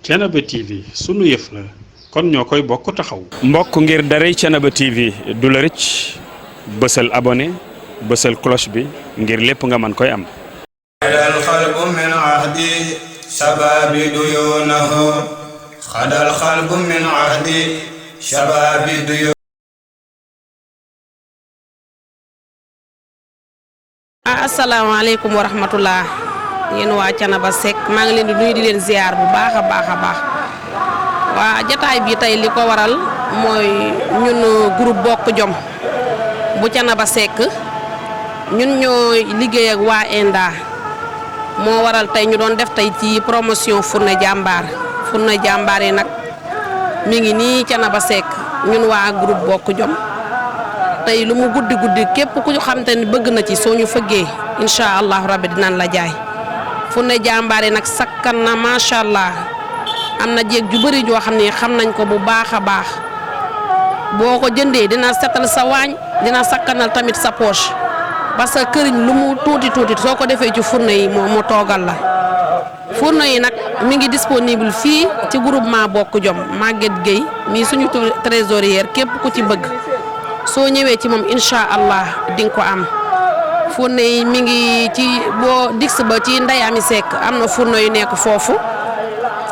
Thiénaba TV sunu yëf la kon ñoo koy bokk taxaw. mbokk ngir daray Thiénaba TV du la rëcc bësal abonné bësal cloche bi ngir lépp nga mën koy am. xadal xalbu min ahdi shababi duyunahu xadal xalbu min ahdi shababi duyunahu. asalaamaaleykum wa rahmatullah yéen waa Thiénaba Seck maa ngi leen di nuyu di leen ziar bu baax a baax a baax waa jataay bi tey li ko waral mooy ñun groupe bokk jom bu Thiénaba Seck ñun ñoo liggéey ak waa ENDA moo waral tey ñu doon def tey ci promotion fourne jàmbaar yi nag mi ngi nii Thiénaba Seck ñun waa groupe bokk jom tey lu mu guddi guddi képp ku ñu xam te ni bëgg na ci soo ñu fëggee incha allahu rabbi dinañ la jaay fourne jàmbaar yi nag sakkan na macha allah am na jéeg ju bëri joo xam ne xam nañ ko bu baax a baax boo ko jëndee dina setal sa waañ dina sakkanal tamit sa poche parce que këriñ lu mu tuuti tuuti soo ko defee ci fourne yi mu toogal la fourne yi nag mi ngi disponible fii ci groupement bokk jom Maguette Gueye mii suñu trésorière képp ku ci bëgg soo ñëwee ci moom incha allah di nga ko am fourne yi mi ngi ci boo dix ba ci Ndeyami Seck am na fourne yu nekk foofu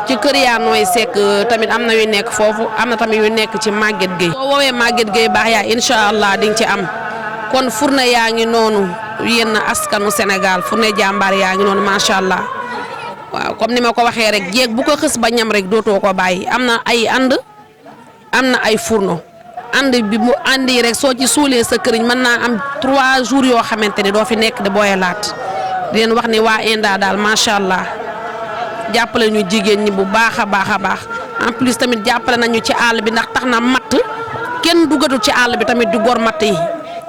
ci kër yaa nooy Seck tamit am na yu nekk foofu am na tamit yu nekk ci Maguette Gueye soo woowee Maguette Gueye baax yaa incha allah di nga ci am kon fourne yaa ngi noonu yenn askanu Sénégal fourne jàmbaar yaa ngi noonu macha allah waaw comme ni ma ko waxee rek jéeg bu ko xës ba ñam rek dootoo ko bàyyi am na ay ànd am na ay fourneau ànd bi mu àndi rek soo ci suulee sa këriñ mën naa am 3 jours yoo xamante ni doo fi nekk di booyalaat di leen wax ni waa ENDA daal macha allah jàppale ñu jigéen ñi bu baax a baax a baax en plus tamit jàppale nañu ci àll bi ndax tax na matt kenn duggatul ci àll bi tamit di gor matt yi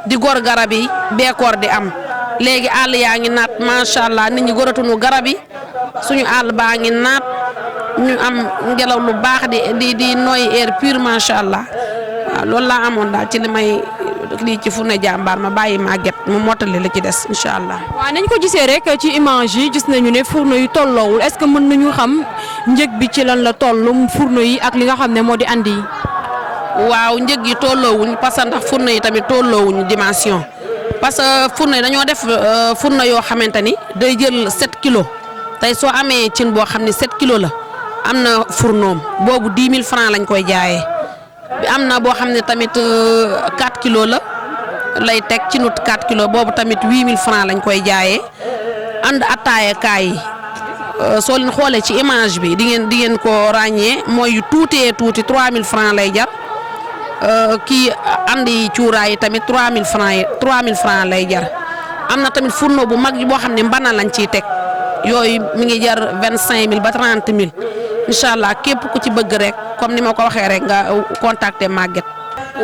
di gor garab yi beekoor di am léegi àll yaa ngi naat macha allah nit ñi goratuñu garab yi suñu àll baa ngi naat ñu am ngelaw lu baax di noy air pur macha allah. waaw loolu laa amoon daal ci li may lii ci fourne jàmbaar ma bàyyi Maguette mu mottali la ci des incha allah. waaw nañ ko gisee rek ci image yi gis nañu ne fourne yu tolloowul est-ce que mën nañu xam njëg bi ci lan la toll fourne yi ak li nga xam ne moo di andi yi. waaw njëg yi tolloowuñ parce que ndax fourne yi tamit tolloowuñu dimension parce que fourne yi dañoo def fourne yoo xamante ni day jël 7 kilos tey soo amee cin boo xam ne 7 kilos la am na fourneau boobu 10 000 francs lañ koy jaayee. bi am na boo xam ne tamit 4 kilos la lay teg ci nut 4 kilos boobu tamit 8000 francs lañ koy jaayee ànd attaaya kaay yi soo leen xoolee ci image bi di ngeen ko ràññee mooy yu tuutee tuuti 3000 francs lay jar kii andi cuuraay yi tamit 3000 francs lay jar am na tamit fourneau bu mag boo xam ne mbana lañ ciy teg yooyu mi ngi jar 25000 ba 30000. incha allah képp ku ci bëgg rek comme ni ma ko waxee rek nga contacter Maguette.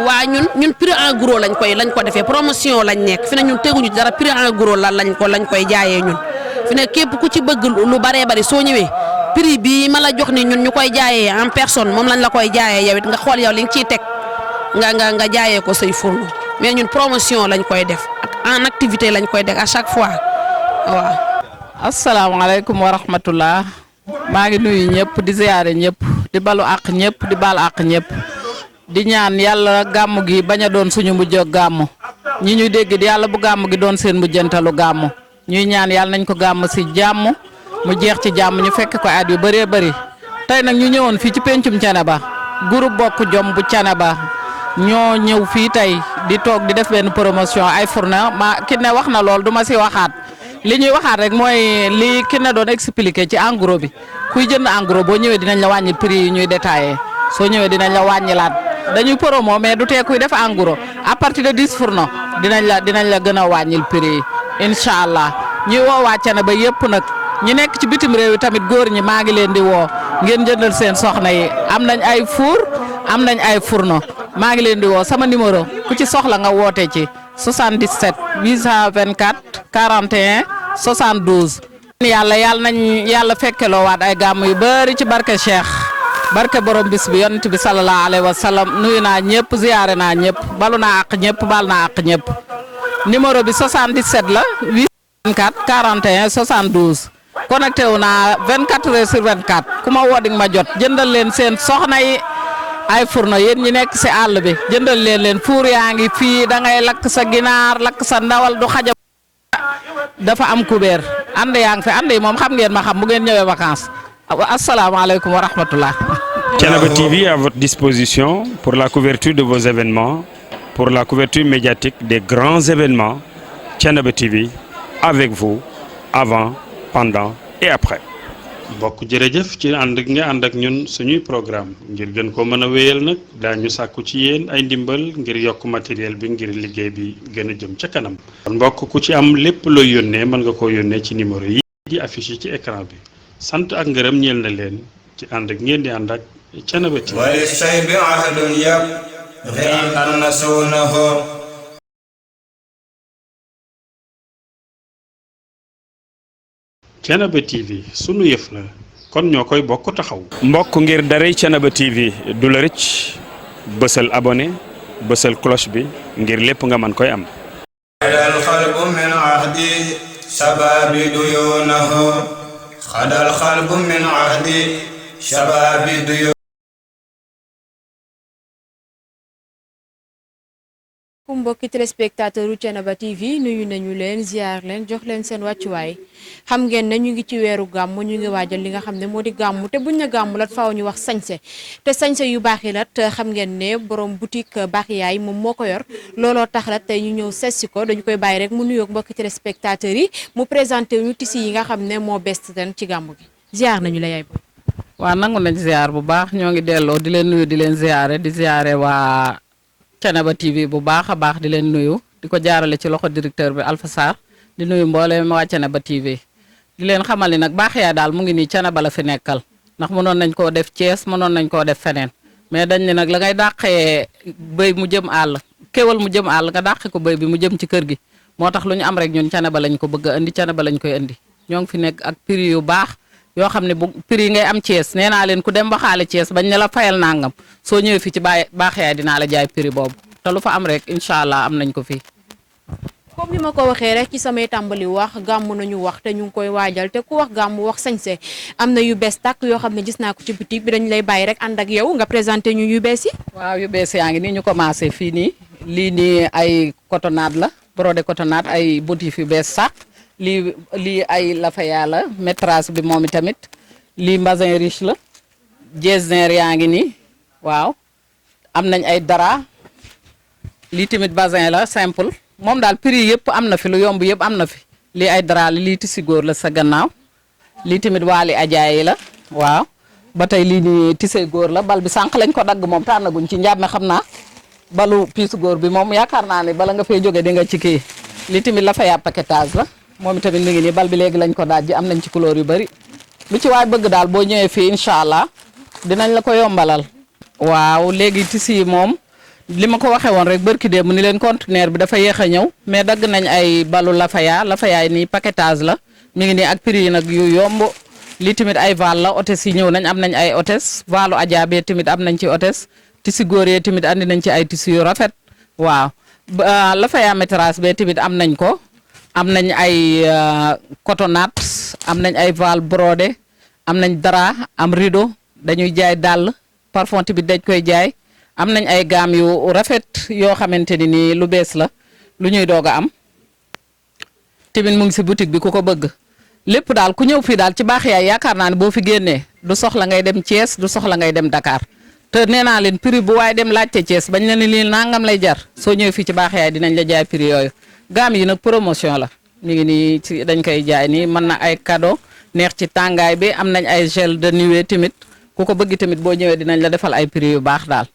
waa ñun prix en gros lañ ko defee promotion lañ nekk fi ne ñun teguñu dara prix en gros lañ koy jaayee ñun fi ne képp ku ci bëgg lu baree bari soo ñëwee prix bii ma la jox ni ñun ñu koy jaayee en personne moom lañ la koy jaayee yow it nga xool yow li nga ciy teg nga jaayee ko say fourneau mais ñun promotion lañ koy def ak en activité lañ koy def à chaque fois waaw. asalaamaaleykum wa rahmatullah. maa ngi nuyu ñëpp di ziyaare ñëpp di balu àq ñëpp di baal àq ñëpp di ñaan yàlla gàmm gi bañ a doon suñu mujj gàmm ñi ñuy dégg di yàlla bu gàmm gi doon seen mujjantalu gàmm ñuy ñaan yàlla nañ ko gàmm si jàmm mu jeex ci jàmm ñu fekk ko at yu bëree bëri tey nag ñu ñëwoon fii ci pencum Thiénaba groupe bokk jom bu Thiénaba ñoo ñëw fii tey di toog di def benn promotion ay fourne ki ne wax na lool duma si waxaat li ñuy waxaat rek mooy li ki ne doon expliqué ci en gros bi kuy jënd en gros boo ñëwee dinañ la wàññi prix yi ñuy détaillé soo ñëwee dinañ la wàññilaat dañuy promo mais du tee kuy def en gros à partir de 10 fourneaux dinañ la gën a wàññil prix yi incha allah ñuy woo waa Thiénaba yëpp nag ñi nekk ci bitim réew yi tamit góor ñi maa ngi leen di woo ngeen jëndal seen soxna yi am nañ ay four am nañ ay fourneaux maa ngi leen di woo sama numéro ku ci soxla nga woote ci 77 824 41 72. yàlla nañ yàlla fekkeloo waat ay gàmm yu bari ci barke Cheikh barke borom bis bi yonent bi sallallahu alayhi wa sallam nuyu naa ñëpp ziyaare naa ñëpp balu naa àq ñëpp bal naa àq ñëpp numéro bi 77 la 824 41 72 connecté wu naa 24 heures sur 24 ku ma woo di nga ma jot jëndal leen seen soxna yi ay fourneau yéen ñi nekk si àll bi jëndal leen four yaa ngi fii da ngay lakk sa ginaar lakk sa ndawal du xaja dafa am kubéer ànd yaa ngi fi ànd yi moom xam ngeen ma xam bu ngeen ñëwee vacances asalaamaaleykum wa rahmatullah. Thiénaba TV à votre disposition pour la couverture de vos événements, pour la couverture médiatique des grands événements. Thiénaba TV avec vous avant, pendant et après. mbokk jërëjëf ci ànd ak nga ànd ak ñun suñuy programme ngir gën ko mën a wéyal nag daañu sàkku ci yéen ay ndimbal ngir yokk matériel bi ngir liggéey bi gën a jëm ca kanam. kon mbokk ku ci am lépp looy yónnee mën nga koo yónnee ci numéro yi di affiché ci écran bi sant ak ngërëm ñeel na leen ci ànd ak ngeen di ànd ak Thiénaba TV. wali say bi ahdun yab xiran an nasuunahu Thiénaba TV sunu yëf la kon ñoo koy bokk taxaw. mbokk ngir daray Thiénaba TV du la rëcc bësal abonné bësal cloche bi ngir lépp nga mën koy am. xadal xalbu min ahdi shababi duyunahu xadal xalbu min ahdi shababi duyunahu mbokki téléspectateur u Thiénaba TV nuyu nañu leen ziar leen jox leen seen wàccuwaay xam ngeen ne ñu ngi ci weeru gàmm ñu ngi waajal li nga xam ne moo di gàmm te buñ na gàmm lat faaw ñu wax sañse te sañse yu baax yi lat xam ngeen ne borom boutique baax yaay moom moo ko yor looloo tax lat tey ñu ñëw seetsi ko dañu koy bàyyi rek mu nuyoog mbokki téléspectateurs yi mu présenté ñu tissu yi nga xam ne moo best ten ci gàmm gi ziar nañu la yaay. waaw nangu nañ ziar bu baax ñoo ngi delloo di leen nuyu di leen ziare di ziare waa Thiénaba TV bu baax a baax di leen nuyu di ko jaarale ci loxo directeur bi Alpha Sarr di nuyu mbooleem waa Thiénaba TV di leen xamal ni nag baax yaa daal mu ngi nii Thiénaba la fi nekkal ndax mënoon nañ koo def Thiès mënoon nañ koo def feneen mais dañ ne nag la ngay dàqee bëy mu jëm àll kéwal mu jëm àll nga dàqe ko bëy bi mu jëm ci kër gi moo tax lu ñu am rek ñun Thiénaba lañ ko bëgg a indi Thiénaba lañ koy indi ñoo ngi fi nekk ak prix yu baax yoo xam ne bu prix yi ngay am Thiès nee naa leen ku dem ba xaale Thiès bañ ne la fayal nangam soo ñëwee fi ci baax yaay dinaa la jaay prix boobu te lu fa am rek incha allah am nañ ko fii. comme ni ma ko waxee rek ci samay tàmbali wax gàmm nañu wax te ñu ngi koy waajal te ku wax gàmm wax sañse am na yu bees tàkk yoo xam ne gis naa ko ci boutique bi dañ lay bàyyi rek ànd ak yow nga présenté ñu yu bees yi. waaw yu bees yaa ngi nii ñu commencé fii nii lii nii ay cotonnade la brodé cotonnade ay motifs yu bees sax lii ay lafaya la métrage bi moom itamit lii mbasin riche la jersey yaa ngi nii waaw am nañ ay dara lii tamit basin la simple moom daal prix yëpp am na fi lu yomb yëpp am na fi lii ay dara la lii tisi góor la sa gannaaw lii tamit waali ajaayi la waaw ba tey lii nii tise góor la bal bi sànq lañ ko dagg moom tànnaguñ ci njàmme xam naa balu piisu góor bi moom yaakaar naa ne bala nga fay jóge di nga ci kii lii tamit la fa yaa paquetage la moom tamit mi ngi nii bal bi léegi lañ ko daaj ji am nañ ci couleur yu bari lu ci waay bëgg daal boo ñëwee fii incha allah dinañ la ko yombalal waaw léegi tisi yi moom li ma ko waxee woon rek barki démb ni leen conteneur bi dafa yéex a ñëw mais dagg nañ ay balu lafayaay nii paquetage la mi ngi nii ak prix yi nag yu yomb lii tamit ay val la hôtesse yi ñëw nañ am nañ ay hôtesse valu ajaabee tamit am nañ ci hôtesse tisi góor yee tamit andi nañ ci ay tisi yu rafet waaw lafaya métrage bee tamit am nañ ko am nañ ay cotonnade am nañ ay val brodé am nañ dara am rideau dañuy jaay dàll parfum tamit dañ koy jaay am nañ ay gaam yu rafet yoo xamante ni nii lu bees la lu ñuy doog a am tamit mu ngi si boutique bi ku ko bëgg lépp daal ku ñëw fii daal ci baax yaay yaakaar naa ne boo fi génnee du soxla ngay dem Thiès du soxla ngay dem Dakar te nee naa leen prix bu waaye dem laajte Thiès bañ la ni lii nangam lay jar soo ñëwee fii ci baax yaay dinañ la jaay prix yooyu gaam yi nag promotion la mi ngi nii ci dañ koy jaay nii mën na ay cadeau neex ci tàngaay bi am nañ ay gel de nuée tamit ku ko bëgg tamit boo ñëwee dinañ la defal ay prix yu baax daal.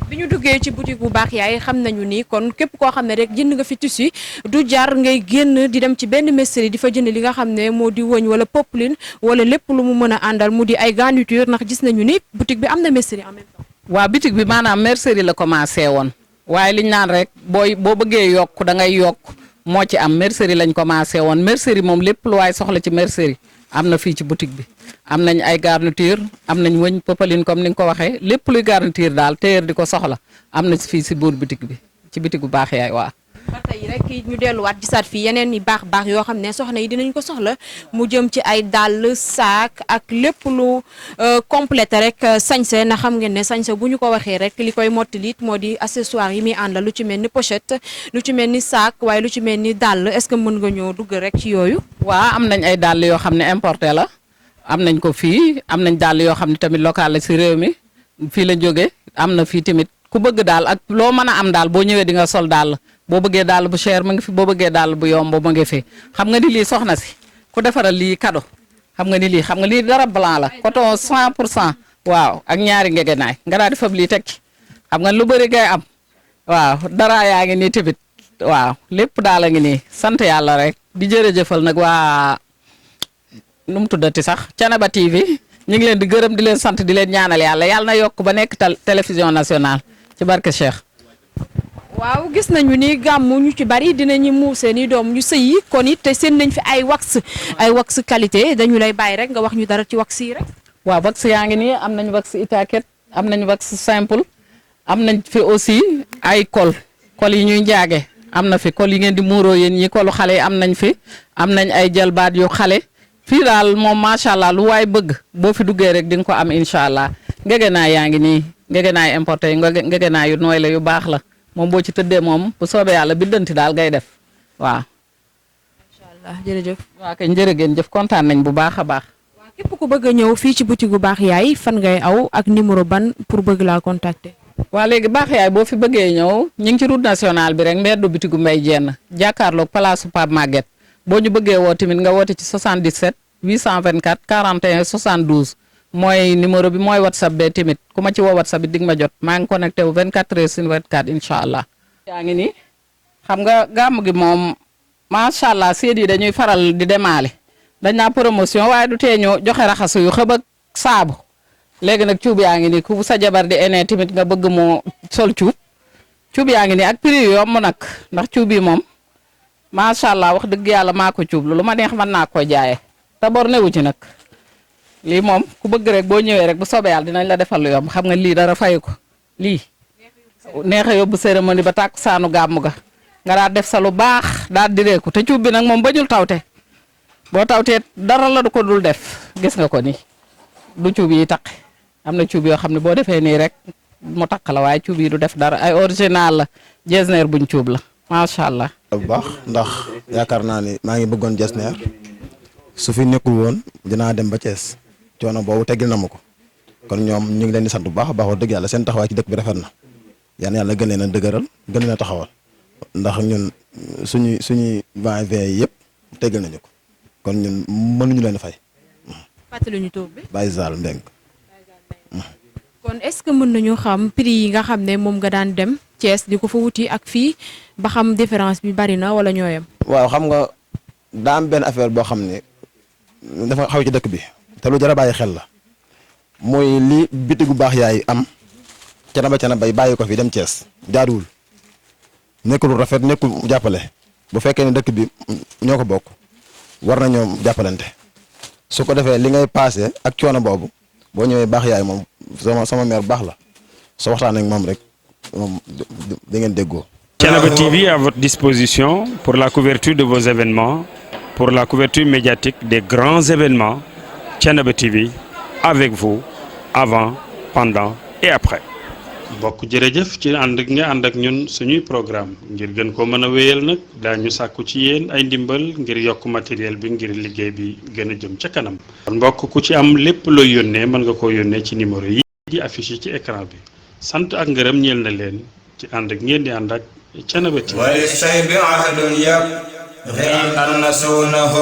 bi ñu duggee ci boutique bu baax yaay xam nañu ni kon képp koo xam ne rek jënd nga fi tissu du jar ngay génn di dem ci benn mercerie di fa jënd li nga xam ne moo di wëñ wala popeline wala lépp lu mu mën a àndal mu di ay garniture ndax gis nañu ni boutique bi am na mercerie en même temps. waaw boutique bi maanaam mercerie la commencé woon waaye liñ naan rek boo bëggee yokk da ngay yokk moo ci am mercerie lañ commencé woon mercerie moom lépp lu waay soxla ci mercerie am na fii ci boutique bi am nañ ay garniture am nañ wëñ popeline comme ni nga ko waxee lépp luy garniture daal téer di ko soxla am na fii si buur boutique bi ci boutique bu baax yaay waa ba tey rek ñu delluwaat gisaat fii yeneen i baax yoo xam ne soxna yi dinañ ko soxla mu jëm ci ay dàll saak ak lépp lu complété rek sañse na xam ngeen ne sañse bu ñu ko waxee rek li koy mottalit moo di accessoire yi muy àndal lu ci mel ni pochette lu ci mel ni saak waaye lu ci mel ni dàll est-ce que mën nga ñoo dugg rek ci yooyu. waa am nañ ay dàll yoo xam ne importé la am nañ ko fii am nañ dàll yoo xam ne tamit local la si réew mi fii la jóge am na fii tamit ku bëgg daal ak loo mën a am daal boo ñëwee di nga sol daal boo bëggee daal bu cher mu ngi fi boo bëggee daal bu yomb mu ngi fi xam nga ni lii soxna si ku defaral lii cadeau xam nga ni lii dara blanc la coton 100% waaw ak ñaari ngegenaay nga daal di fab lii teg ci xam nga lu bëri ngay am waaw dara yaa ngi nii tamit waaw lépp daal a ngi nii sant yàlla rek di jërëjëfal nag waa nu mu tuddati sax Thiénaba TV ñu ngi leen di gërëm di leen sant di leen ñaanal yàlla na yokk ba nekk télévision nationale ci barke Cheikh. waaw gis nañu ni gàmmu ñu ci bari dinañu muur seen i doom ñu sëyi kon it te seen nañ fi ay wax qualité dañu lay bàyyi rek nga wax ñu dara ci wax yi rek. waaw wax yaa ngi nii am nañu wax itaket am nañu wax simple am nañ fi aussi ay col yi ñuy njaage am na fi col yi ngeen di muuroo yéen ñi colu xale yi am nañ fi am nañ ay jalbaat yu xale fii daal moom macha allah lu waay bëgg boo fi duggee rek di nga ko am incha allah ngegenaay yaa ngi nii ngegenaay importé yi ngegenaay yu nooy la yu baax la. moom boo ci tëddee moom bu soobee yàlla biddanti daal ngay def waaw. macha allah jërëjëf. waaw kay jërëgeen jëf kontaan nañ bu baax a baax. waaw képp ku bëgg a ñëw fii ci boutique bu baax yaay fan ngay aw ak numéro ban pour bëgg laa contacter. waa léegi baax yaay boo fi bëggee ñëw ñu ngi ci route nationale bi rek mbeddu bitigu Mbay Jenn jàkkaarloog place Pape Maguette boo ñu bëggee woo tamit nga woote ci 77 824 41 72. mooy numéro bi mooy whatsapp be tamit ku ma ci woo whatsapp bi dig ma jot maa ngi connecté wu 24 heures sur 24 incha allah. yaa ngi nii xam nga gàmm gi moom macha allah seet yi dañuy faral di demaale dañ naa promotion waaye du tee ñoo joxe raxasu yu xëb ak saabu léegi nag cuub yaa ngi nii ku sa jabar di ene tamit nga bëgg moo sol cuub yaa ngi nii ak prix yu yomb nag ndax cuub yi moom macha allah wax dëgg yàlla maa ko cuub lu ma neex mën naa ko jaayee te bor newu ci nag. lii moom ku bëgg rek boo ñëwee rek bu soobee yàlla dinañ la defal lu yomb xam nga lii dara fay ko lii neex a yóbbu cérémonie ba tàkku saanu gàmmu ga nga daal def sa lu baax daal di reeku te cuub bi nag moom bañul tawte boo tawtee dara la du ko dul def gis nga ko ni du cuub yi taq am na cuub yoo xam ne boo defee nii rek mu taq la waaye cuub yi du def dara ay original la jesner buñ cuub la macha allah. bu baax ndax yaakaar naa ni maa ngi bëggoon jesner su fi nekkul woon dinaa dem ba Thiès. coono boobu teggil na ma ko kon ñoom ñu ngi leen di sant bu baax a baax wax dëgg yàlla seen taxawaay ci dëkk bi rafet na yàlla gën leen a dëgëral gën leen a taxawal ndax ñun suñuy va-et-vient yi yëpp teggil nañu ko kon ñun mënuñu leen a fay. fàttali ñu tur bi. Baye Zal Mbeng. kon est-ce que mën nañu xam prix yi nga xam ne moom nga daan dem Thiès di ko fa wuti ak fii ba xam différence bi bari na wala ñooyam. waaw xam nga daa am benn affaire boo xam ne dafa xaw ci dëkk bi. te lu jar a bàyyi xel la mooy li bitigu baax yaay am Thiénaba bay bàyyi ko fi dem Thiès jaaduwul nekkul lu rafet nekkul jàppale bu fekkee ne dëkk bi ñoo ko bokk war nañoo jàppalante su ko defee li ngay paase ak coono boobu boo ñëwee baax yaay moom sama mère baax la soo waxtaan ak moom rek moom da ngeen déggoo. Thiénaba TV à votre disposition pour la couverture de vos événements, pour la couverture médiatique des grands événements. Thiénaba TV avec vous avant, pendant et après. mbokk jërëjëf ci ànd gi nga ànd ak ñun suñuy programme ngir gën ko mën a wéyal nag daañu sàkku ci yéen ay ndimbal ngir yokk matériel bi ngir liggéey bi gën a jëm ca kanam. kon mbokk ku ci am lépp looy yónnee mën nga koo yónnee ci numéro yi di affiché ci écran bi sant ak ngërëm ñeel na leen ci ànd ak ngeen di ànd ak Thiénaba TV. وللشيب عهد يبغي أن نسونه